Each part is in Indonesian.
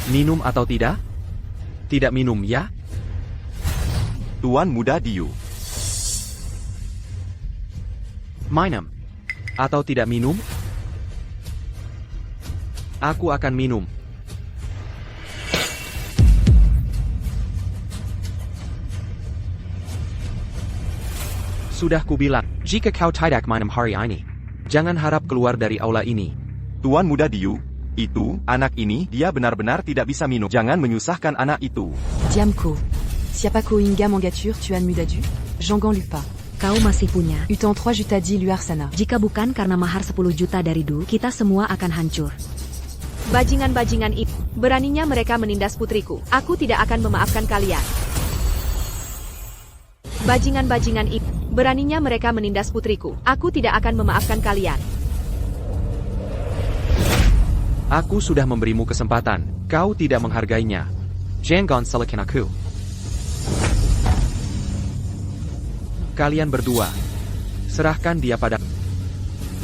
Minum atau tidak? Tidak minum, ya? Tuan Muda Diu. Minum. Atau tidak minum? Aku akan minum. Sudah kubilang, jika kau tidak minum hari ini, jangan harap keluar dari aula ini. Tuan Muda Diu, itu, anak ini, dia benar-benar tidak bisa minum. Jangan menyusahkan anak itu. Diamco. Siapako Inga Mangature Tuan Muda Diu, Jangan lupa. Kau masih punya. Utan 3 juta di Luarsana. Jika bukan karena mahar 10 juta dari Du, kita semua akan hancur. Bajingan-bajingan itu, beraninya mereka menindas putriku. Aku tidak akan memaafkan kalian. Bajingan-bajingan itu, beraninya mereka menindas putriku. Aku tidak akan memaafkan kalian. Aku sudah memberimu kesempatan, kau tidak menghargainya. Jangan salahkan aku. Kalian berdua, serahkan dia pada...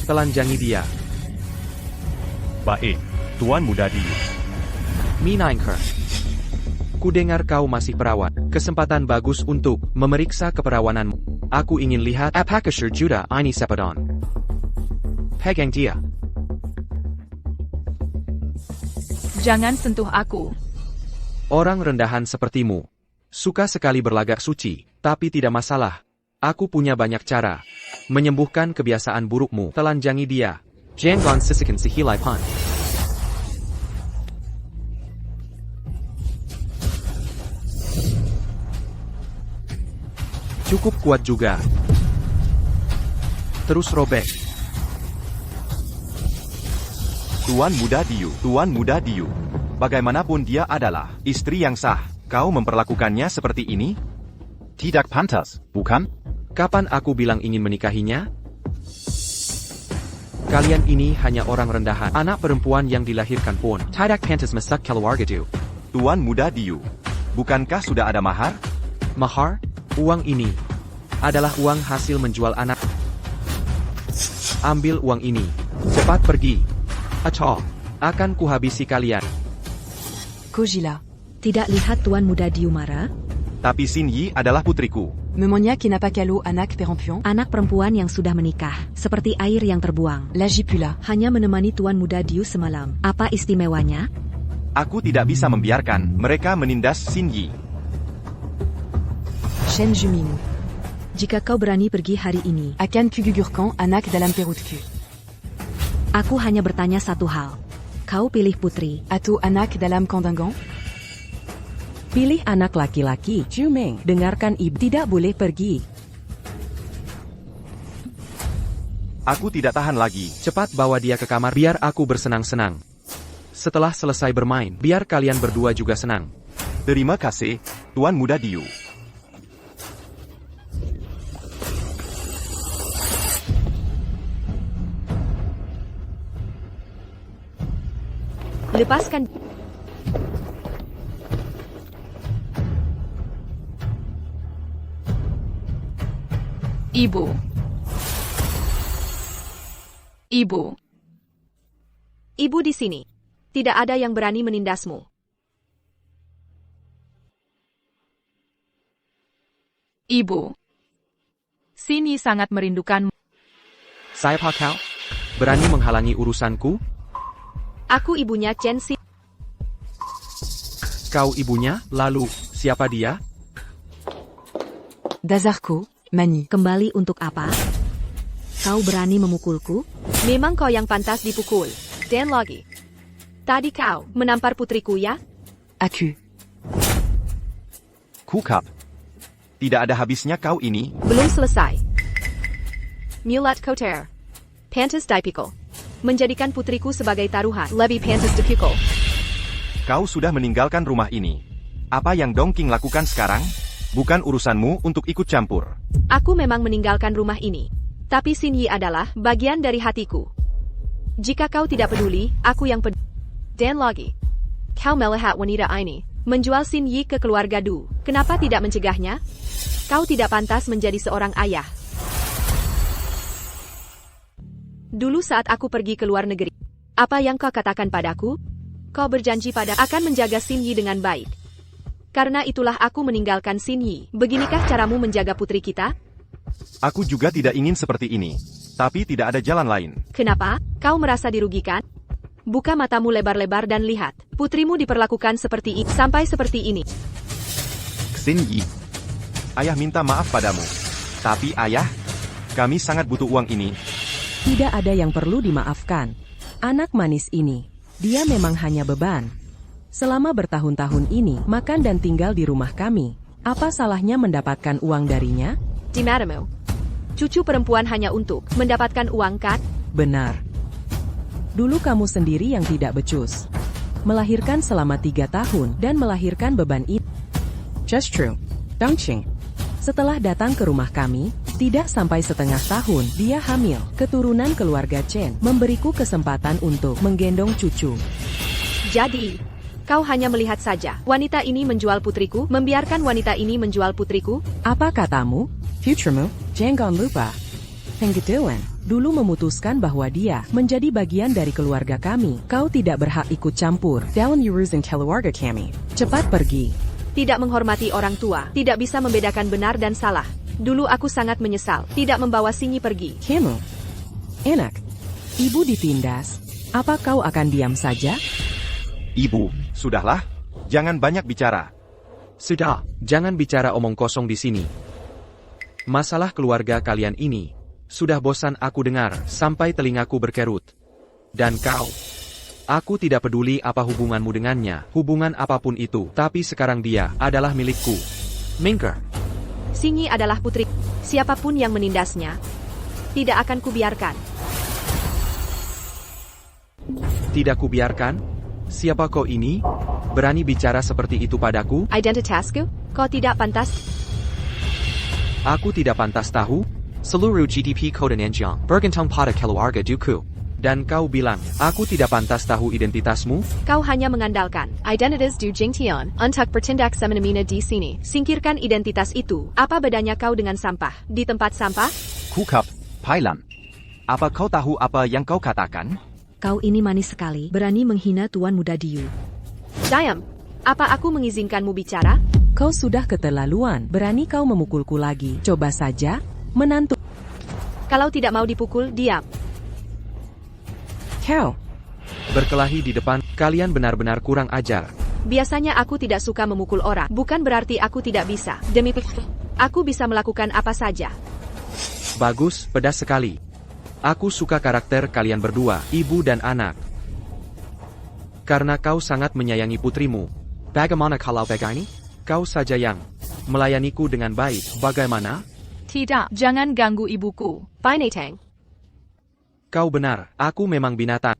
Telanjangi dia. Baik, Tuan Muda Diu. Minaingker. Kudengar kau masih perawat. Kesempatan bagus untuk memeriksa keperawananmu. Aku ingin lihat apakah juda ini sepadon. Pegang dia. Jangan sentuh aku. Orang rendahan sepertimu suka sekali berlagak suci, tapi tidak masalah. Aku punya banyak cara menyembuhkan kebiasaan burukmu. Telanjangi dia. Jangan sisikan si Hilai Pan. Cukup kuat juga. Terus robek. Tuan Muda Diu, Tuan Muda Diu. Bagaimanapun dia adalah istri yang sah. Kau memperlakukannya seperti ini? Tidak pantas, bukan? Kapan aku bilang ingin menikahinya? Kalian ini hanya orang rendahan. Anak perempuan yang dilahirkan pun tidak pantas masuk keluarga itu. Tuan Muda Diu, bukankah sudah ada mahar? Mahar? Uang ini adalah uang hasil menjual anak. Ambil uang ini. Cepat pergi. Atau akan kuhabisi kalian. Kojila. Tidak lihat Tuan Muda Diu marah? Tapi Xin Yi adalah putriku. Memonia qui n'a pas calo anak perempuan. Anak perempuan yang sudah menikah, seperti air yang terbuang. Lagipula. Hanya menemani Tuan Muda Diu semalam. Apa istimewanya? Aku tidak bisa membiarkan mereka menindas Xin Yi. Shen Juming. Jika kau berani pergi hari ini, Akan kugugurkan anak dalam perutku. aku hanya bertanya satu hal. Kau pilih putri. Atau anak dalam kandanggan? Pilih anak laki-laki. Juming, dengarkan ibu, tidak boleh pergi. Aku tidak tahan lagi. Cepat bawa dia ke kamar biar aku bersenang-senang. Setelah selesai bermain, biar kalian berdua juga senang. Terima kasih, Tuan Muda Diu. Lepaskan. Ibu. Ibu. Ibu di sini. Tidak ada yang berani menindasmu. Ibu. Sini sangat merindukanmu. Siapa kau? Berani menghalangi urusanku? Aku ibunya Chen Xin. Kau ibunya? Lalu, siapa dia? Dazarko, Mani. Kembali untuk apa? Kau berani memukulku? Memang kau yang pantas dipukul. Dan lagi. Tadi kau menampar putriku ya? Aku. Kukap. Tidak ada habisnya kau ini. Belum selesai. Mulat Koter. Pantas dipikul. Menjadikan putriku sebagai taruhan. Lebih pantas dipikul. Kau sudah meninggalkan rumah ini. Apa yang Dongking lakukan sekarang? Bukan urusanmu untuk ikut campur. Aku memang meninggalkan rumah ini. Tapi Xin Yi adalah bagian dari hatiku. Jika kau tidak peduli, aku yang peduli. Dan lagi. Kau melihat wanita ini menjual Xin Yi ke keluarga Du. Kenapa tidak mencegahnya? Kau tidak pantas menjadi seorang ayah. Dulu saat aku pergi ke luar negeri, apa yang kau katakan padaku? Kau berjanji pada akan menjaga Xin Yi dengan baik. Karena itulah aku meninggalkan Xin Yi. Beginikah caramu menjaga putri kita? Aku juga tidak ingin seperti ini. Tapi tidak ada jalan lain. Kenapa? Kau merasa dirugikan? Buka matamu lebar-lebar dan lihat. Putrimu diperlakukan seperti ini, sampai seperti ini. Xin Yi. Ayah minta maaf padamu. Tapi ayah, kami sangat butuh uang ini. Tidak ada yang perlu dimaafkan. Anak manis ini, dia memang hanya beban. Selama bertahun-tahun ini, makan dan tinggal di rumah kami. Apa salahnya mendapatkan uang darinya? Di matamu. Cucu perempuan hanya untuk mendapatkan uang kan? Benar. Dulu kamu sendiri yang tidak becus. Melahirkan selama 3 tahun dan melahirkan beban itu. Just true. Dongqing. Setelah datang ke rumah kami, tidak sampai setengah tahun, dia hamil. Keturunan keluarga Chen memberiku kesempatan untuk menggendong cucu. Jadi, kau hanya melihat saja. Wanita ini menjual putriku, membiarkan wanita ini menjual putriku. Apa katamu? Futuremu? Jangan lupa. Penggedewan dulu memutuskan bahwa dia menjadi bagian dari keluarga kami. Kau tidak berhak ikut campur dalam urusan keluarga kami. Cepat pergi. Tidak menghormati orang tua, tidak bisa membedakan benar dan salah. Dulu aku sangat menyesal, tidak membawa Xin Yi pergi. Kamu. Enak. Ibu ditindas. Apa kau akan diam saja? Ibu, sudahlah. Jangan banyak bicara. Sudah, jangan bicara omong kosong di sini. Masalah keluarga kalian ini, sudah bosan aku dengar, sampai telingaku berkerut. Dan kau, aku tidak peduli apa hubunganmu dengannya, hubungan apapun itu, tapi sekarang dia adalah milikku. Minker. Xin Yi adalah putri. Siapapun yang menindasnya, tidak akan kubiarkan. Tidak kubiarkan? Siapa kau ini? Berani bicara seperti itu padaku? Identitasku? Kau tidak pantas. Aku tidak pantas tahu? Seluruh GDP Kota Nanjiang, bergantung pada keluarga duku. Dan kau bilang, aku tidak pantas tahu identitasmu? Kau hanya mengandalkan identitas du Jingtian untuk bertindak semena-mena di sini. Singkirkan identitas itu. Apa bedanya kau dengan sampah? Di tempat sampah? Kukup, Pailan. Apa kau tahu apa yang kau katakan? Kau ini manis sekali, berani menghina Tuan Muda Diu. Diam. Apa aku mengizinkanmu bicara? Kau sudah keterlaluan. Berani kau memukulku lagi. Coba saja, menantu. Kalau tidak mau dipukul, diam. Kau. Berkelahi di depan, kalian benar-benar kurang ajar. Biasanya aku tidak suka memukul orang. Bukan berarti aku tidak bisa. Demi aku bisa melakukan apa saja. Bagus, pedas sekali. Aku suka karakter kalian berdua, ibu dan anak. Karena kau sangat menyayangi putrimu. Bagaimana kalau begini? Kau saja yang melayaniku dengan baik. Bagaimana? Tidak, jangan ganggu ibuku. Binatang. Kau benar, aku memang binatang.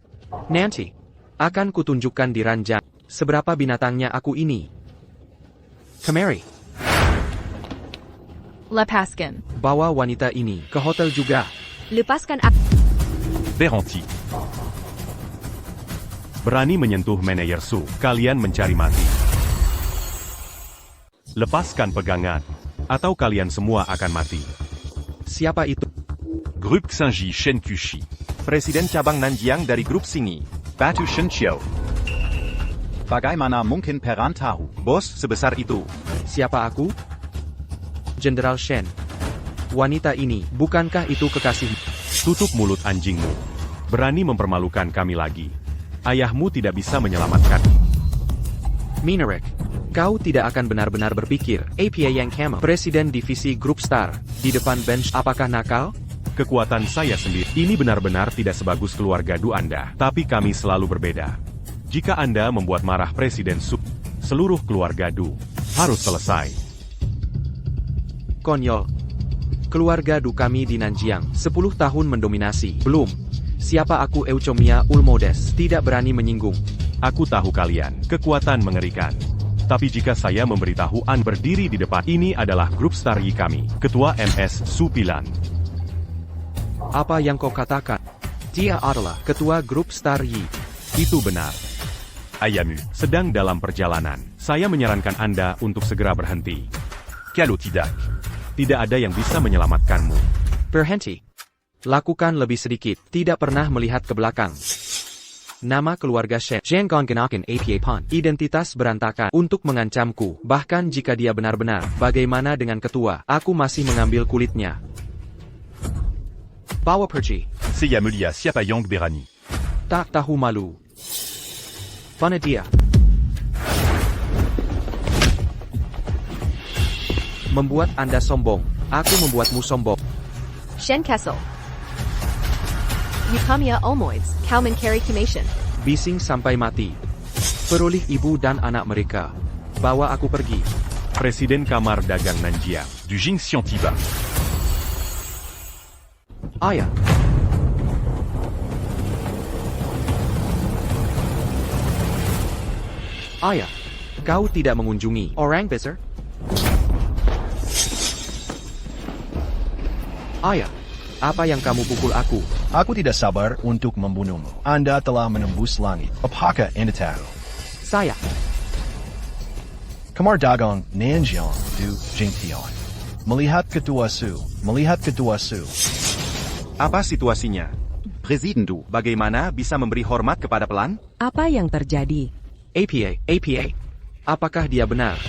Nanti, akan kutunjukkan di ranjang, seberapa binatangnya aku ini. Kemari, Lepaskan. bawa wanita ini ke hotel juga. Lepaskan aku. Berhenti. Berani menyentuh manajer Su, kalian mencari mati. Lepaskan pegangan, atau kalian semua akan mati. Siapa itu? Grup Xinji Shen Kushi. Presiden cabang Nanjiang dari grup Sini. Batu Shenqiu. Bagaimana mungkin Peran tahu? Bos sebesar itu. Siapa aku? Jenderal Shen. Wanita ini, bukankah itu kekasih? Tutup mulut anjingmu. Berani mempermalukan kami lagi. Ayahmu tidak bisa menyelamatkan. Minarek, kau tidak akan benar-benar berpikir, APA Yang Kama, Presiden Divisi Grup Star, di depan bench, apakah nakal? Kekuatan saya sendiri. Ini benar-benar tidak sebagus keluarga Du Anda. Tapi kami selalu berbeda. Jika Anda membuat marah Presiden Su, seluruh keluarga Du harus selesai. Konyol. Keluarga Du kami di Nanjiang, 10 tahun mendominasi. Belum. Siapa aku Euchomia Ulmodes, tidak berani menyinggung. Aku tahu kalian, kekuatan mengerikan. Tapi jika saya memberitahu Anda berdiri di depan, ini adalah grup Star Yi kami, Ketua MS Su Pilan. Apa yang kau katakan? Dia adalah Ketua Grup Star Yi. Itu benar. Ayamu sedang dalam perjalanan. Saya menyarankan Anda untuk segera berhenti. Kalau tidak, tidak ada yang bisa menyelamatkanmu. Berhenti. Lakukan lebih sedikit, tidak pernah melihat ke belakang. Nama keluarga Shen. Zhangong Genakan APA Pun. Identitas berantakan untuk mengancamku. Bahkan jika dia benar-benar, bagaimana dengan ketua? Aku masih mengambil kulitnya. Bawa pergi. Saya mulia siapa yang berani? Tak tahu malu. Mana dia? Membuat Anda sombong. Aku membuatmu sombong. Shen Kessel. Yukamia Olmoids, Kauman Carry Commission. Bising sampai mati. Peroleh ibu dan anak mereka. Bawa aku pergi. Presiden Kamar Dagang Nanjiang. Du Jingxian Tiba. Ayah. Ayah, kau tidak mengunjungi orang besar? Ayah, apa yang kamu pukul aku? Aku tidak sabar untuk membunuhmu. Anda telah menembus langit. Apakah Anda tahu? Saya. Kamar Dagang Nanjiang Du Jingtian. Melihat ketua Su. Apa situasinya? Presiden Du, bagaimana bisa memberi hormat kepada pelan? Apa yang terjadi? APA. Apakah dia benar?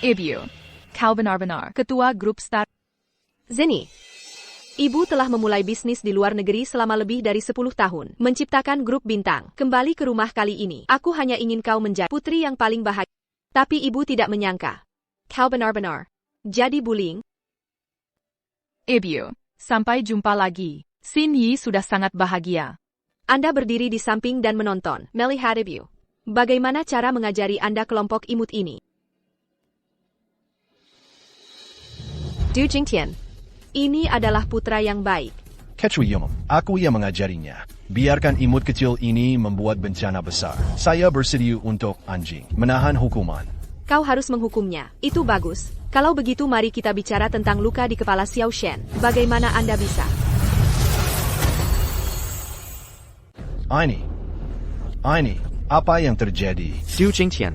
Ibu. Kau benar-benar ketua grup Star. Zinni. Ibu telah memulai bisnis di luar negeri selama lebih dari 10 tahun. Menciptakan grup bintang. Kembali ke rumah kali ini. Aku hanya ingin kau menjadi putri yang paling bahagia. Tapi ibu tidak menyangka. Kau benar-benar. Jadi bullying. Ibu. Sampai jumpa lagi. Xin Yi sudah sangat bahagia. Anda berdiri di samping dan menonton. Melihat ibu. Bagaimana cara mengajari Anda kelompok imut ini? Du Jingtian. Ini adalah putra yang baik. Ketua Umum, aku yang mengajarinya. Biarkan imut kecil ini membuat bencana besar. Saya bersedia untuk anjing. Menahan hukuman. Kau harus menghukumnya. Itu bagus. Kalau begitu mari kita bicara tentang luka di kepala Xiao Shen. Bagaimana Anda bisa? Ini. Apa yang terjadi? Du Jingtian.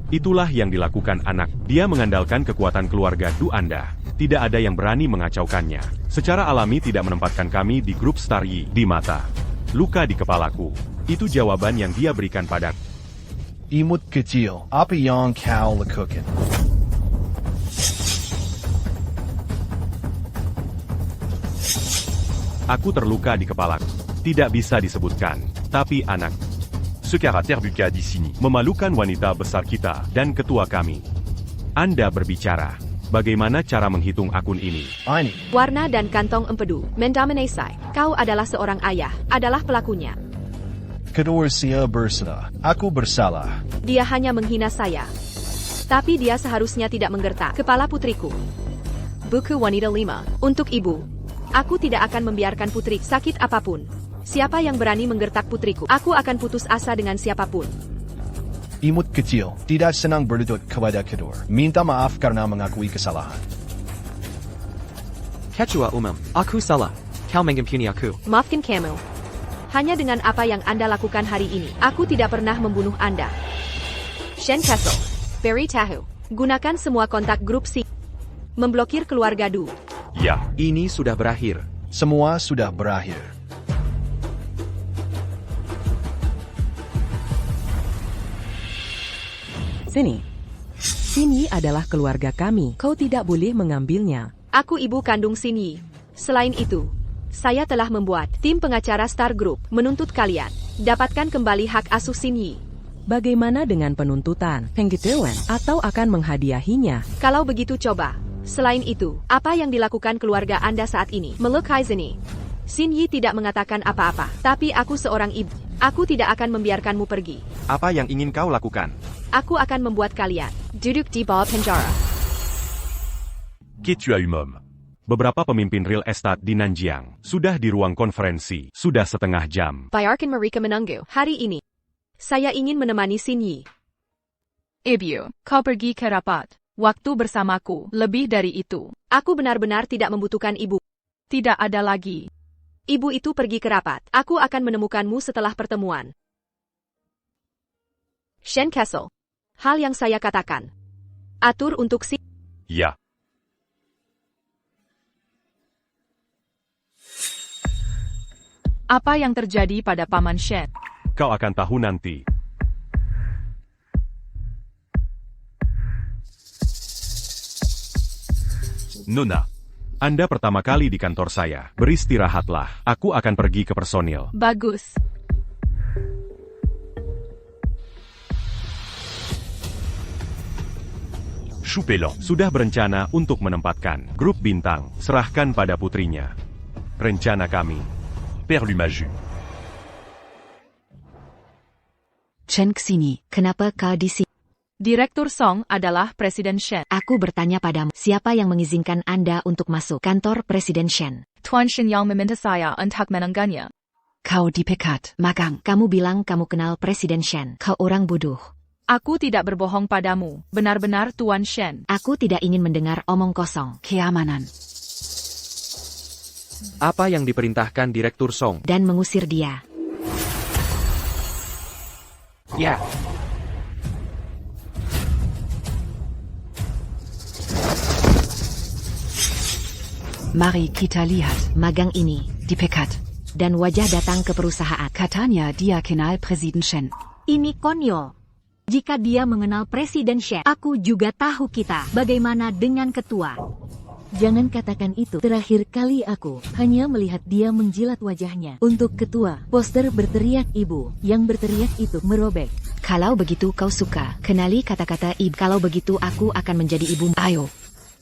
Itulah yang dilakukan anak. Dia mengandalkan kekuatan keluarga Du Anda. Tidak ada yang berani mengacaukannya. Secara alami tidak menempatkan kami di grup Star Yi. Di mata. Luka di kepalaku. Itu jawaban yang dia berikan padaku. Imut kecil, apa yang kau lakukan? Aku terluka di kepalaku. Tidak bisa disebutkan. Tapi anak. Secara terbuka di sini. Memalukan wanita besar kita dan ketua kami. Anda berbicara. Bagaimana cara menghitung akun ini? Ini. Warna dan kantong empedu. Mendominasi. Kau adalah seorang ayah. Adalah pelakunya. Kedua saya bersalah. Aku bersalah. Dia hanya menghina saya. Tapi dia seharusnya tidak menggertak kepala putriku. Buku Wanita 5. Untuk ibu. Aku tidak akan membiarkan putri sakit apapun. Siapa yang berani menggertak putriku, aku akan putus asa dengan siapapun. Imut kecil, tidak senang berlutut kepada kedua. Minta maaf karena mengakui kesalahan. Ketua Umum, aku salah. Kau mengampuni aku. Maafkan kamu. Hanya dengan apa yang Anda lakukan hari ini, aku tidak pernah membunuh Anda. Shen Kessel. Berry Tahu. Gunakan semua kontak grup Si. Memblokir keluarga Du. Ya. Ini sudah berakhir. Semua sudah berakhir. Sini. Sini adalah keluarga kami. Kau tidak boleh mengambilnya. Aku ibu kandung Xin Yi. Selain itu, saya telah membuat tim pengacara Star Group menuntut kalian. Dapatkan kembali hak asuh Xin Yi. Bagaimana dengan penuntutan, penggedewan, atau akan menghadiahinya? Kalau begitu coba. Selain itu, apa yang dilakukan keluarga Anda saat ini? Melukai Zinni. Xin Yi tidak mengatakan apa-apa. Tapi aku seorang ibu. Aku tidak akan membiarkanmu pergi. Apa yang ingin kau lakukan? Aku akan membuat kalian duduk di bawah penjara. Ketua Umum. Beberapa pemimpin real estate di Nanjiang sudah di ruang konferensi. Sudah setengah jam. Biarkan mereka menunggu hari ini. Saya ingin menemani Xin Yi. Ibu, kau pergi ke rapat. Waktu bersamaku, lebih dari itu. Aku benar-benar tidak membutuhkan ibu. Tidak ada lagi. Ibu itu pergi ke rapat. Aku akan menemukanmu setelah pertemuan. Shen Kessel. Hal yang saya katakan. Atur untuk si... Ya. Apa yang terjadi pada Paman Shen? Kau akan tahu nanti. Nona, Anda pertama kali di kantor saya. Beristirahatlah. Aku akan pergi ke personil. Bagus. Chupelon. Sudah berencana untuk menempatkan grup bintang. Serahkan pada putrinya. Rencana kami. Père Lumaju. Chen Xini, kenapa kau di sini? Direktur Song adalah Presiden Shen. Aku bertanya padamu, siapa yang mengizinkan Anda untuk masuk kantor Presiden Shen? Tuan Shen yang meminta saya untuk menangganya. Kau dipecat, magang. Kamu bilang kamu kenal Presiden Shen. Kau orang bodoh. Aku tidak berbohong padamu. Benar-benar Tuan Shen. Aku tidak ingin mendengar omong kosong. Keamanan. Apa yang diperintahkan Direktur Song? Dan mengusir dia. Ya. Mari kita lihat. Magang ini dipecat. Dan wajah datang ke perusahaan. Katanya dia kenal Presiden Shen. Ini konyol. Jika dia mengenal Presiden Shen, aku juga tahu kita. Bagaimana dengan ketua? Jangan katakan itu. Terakhir kali aku hanya melihat dia menjilat wajahnya. Untuk ketua, poster berteriak ibu. Yang berteriak itu merobek. Kalau begitu kau suka, kenali kata-kata ibu. Kalau begitu aku akan menjadi ibu. Ayo.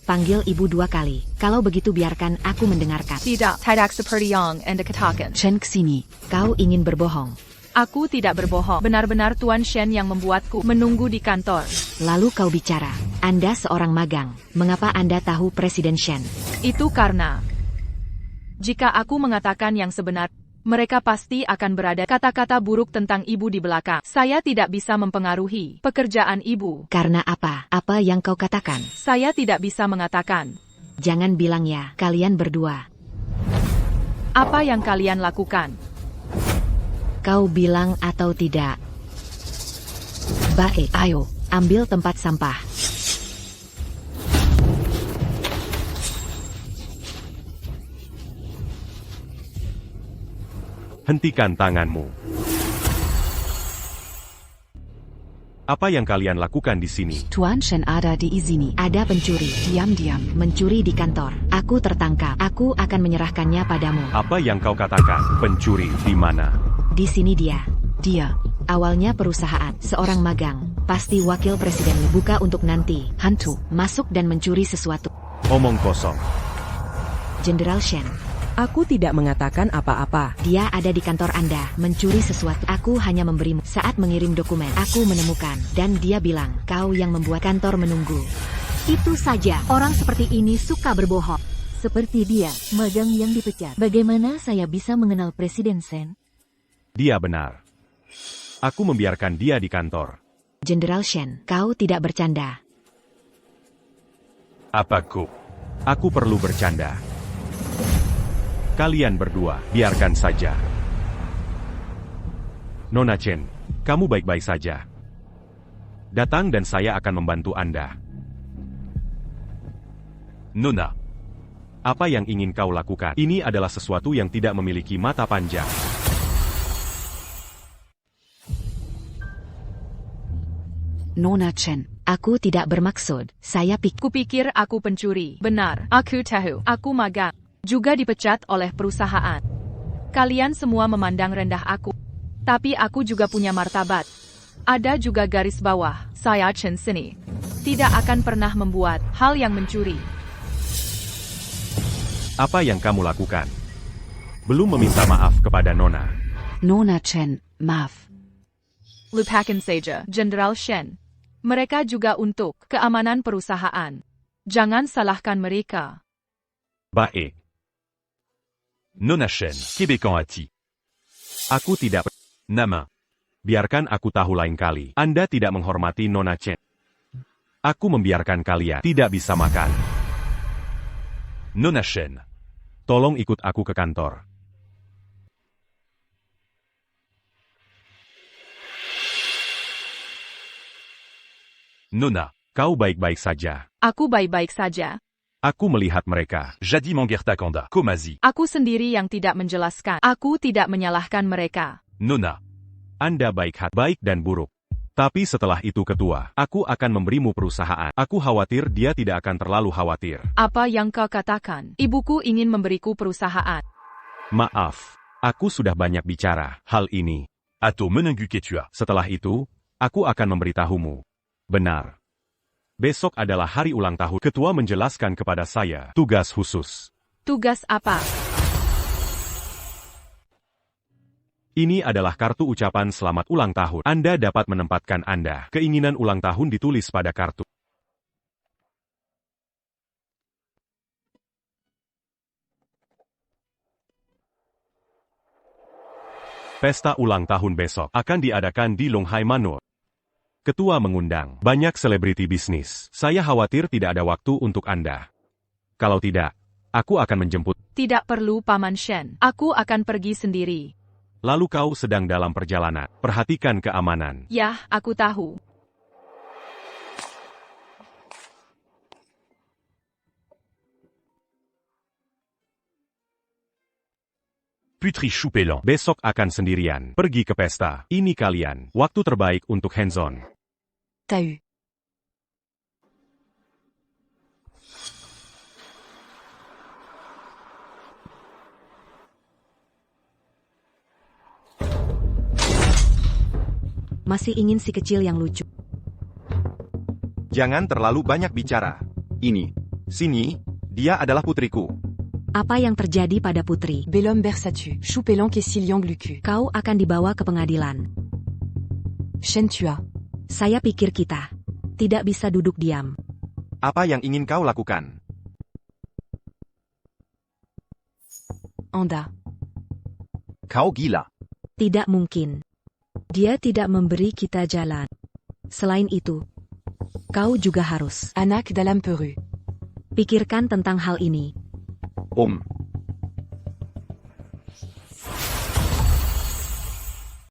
Panggil ibu 2 kali. Kalau begitu biarkan aku mendengarkan. Tidak seperti yang Anda katakan. Chen Xini, kau ingin berbohong. Aku tidak berbohong. Benar-benar Tuan Shen yang membuatku menunggu di kantor. Lalu kau bicara. Anda seorang magang. Mengapa Anda tahu Presiden Shen? Itu karena jika aku mengatakan yang sebenar, mereka pasti akan berada kata-kata buruk tentang ibu di belakang. Saya tidak bisa mempengaruhi pekerjaan ibu. Karena apa? Apa yang kau katakan? Saya tidak bisa mengatakan. Jangan bilang ya, kalian berdua. Apa yang kalian lakukan? Kau bilang atau tidak? Baik, ayo, ambil tempat sampah. Hentikan tanganmu. Apa yang kalian lakukan di sini? Tuan Shen ada di sini. Ada pencuri. Diam-diam. Mencuri di kantor. Aku tertangkap. Aku akan menyerahkannya padamu. Apa yang kau katakan? Pencuri di mana? Di sini dia. Dia. Awalnya perusahaan. Seorang magang. Pasti wakil presiden. Buka untuk nanti. Hantu. Masuk dan mencuri sesuatu. Omong kosong. Jenderal Shen. Aku tidak mengatakan apa-apa. Dia ada di kantor Anda, mencuri sesuatu. Aku hanya memberimu. Saat mengirim dokumen, aku menemukan. Dan dia bilang, kau yang membuat kantor menunggu. Itu saja, orang seperti ini suka berbohong. Seperti dia, magang yang dipecat. Bagaimana saya bisa mengenal Presiden Shen? Dia benar. Aku membiarkan dia di kantor. Jenderal Shen, kau tidak bercanda. Apaku? Aku perlu bercanda. Kalian berdua, biarkan saja. Nona Chen, kamu baik-baik saja. Datang dan saya akan membantu Anda. Nona, Apa yang ingin kau lakukan? Ini adalah sesuatu yang tidak memiliki mata panjang. Nona Chen, aku tidak bermaksud. Saya Kupikir aku pencuri. Benar, aku tahu. Aku magang. Juga dipecat oleh perusahaan. Kalian semua memandang rendah aku. Tapi aku juga punya martabat. Ada juga garis bawah. Saya Chen Xini. Tidak akan pernah membuat hal yang mencuri. Apa yang kamu lakukan? Belum meminta maaf kepada Nona. Nona Chen, maaf. Lupakan saja, Jenderal Shen. Mereka juga untuk keamanan perusahaan. Jangan salahkan mereka. Baik. Nona Chen, Québécois Ati. Aku tidak... Nama. Biarkan aku tahu lain kali. Anda tidak menghormati Nona Chen. Aku membiarkan kalian tidak bisa makan. Nona Chen. Tolong ikut aku ke kantor. Nona. Kau baik-baik saja. Aku baik-baik saja. Aku melihat mereka. Jadi Mangerta Kanda. Komazi. Aku sendiri yang tidak menjelaskan. Aku tidak menyalahkan mereka. Nona. Anda baik dan buruk. Tapi setelah itu ketua, aku akan memberimu perusahaan. Aku khawatir dia tidak akan terlalu khawatir. Apa yang kau katakan? Ibuku ingin memberiku perusahaan. Maaf, aku sudah banyak bicara hal ini. Atau menunggu ketua. Setelah itu, aku akan memberitahumu. Benar. Besok adalah hari ulang tahun. Ketua menjelaskan kepada saya tugas khusus. Tugas apa? Ini adalah kartu ucapan selamat ulang tahun. Anda dapat menempatkan keinginan ulang tahun ditulis pada kartu. Pesta ulang tahun besok akan diadakan di Longhai Manor. Ketua mengundang banyak selebriti bisnis. Saya khawatir tidak ada waktu untuk Anda. Kalau tidak, aku akan menjemput. Tidak perlu, Paman Shen. Aku akan pergi sendiri. Lalu kau sedang dalam perjalanan. Perhatikan keamanan. Yah, aku tahu. Putri Choupelan. Besok akan sendirian. Pergi ke pesta. Ini kalian. Waktu terbaik untuk hands-on. T'as eu. Masih ingin si kecil yang lucu. Jangan terlalu banyak bicara. Ini. Sini. Dia adalah putriku. Apa yang terjadi pada putri? Bellhomme Bersatu, Choupelan Kessilian Glucu. Kau akan dibawa ke pengadilan. Shen Tua. Saya pikir kita tidak bisa duduk diam. Apa yang ingin kau lakukan? Anda. Kau gila. Tidak mungkin. Dia tidak memberi kita jalan. Selain itu, kau juga harus Anak dalam Peru. pikirkan tentang hal ini.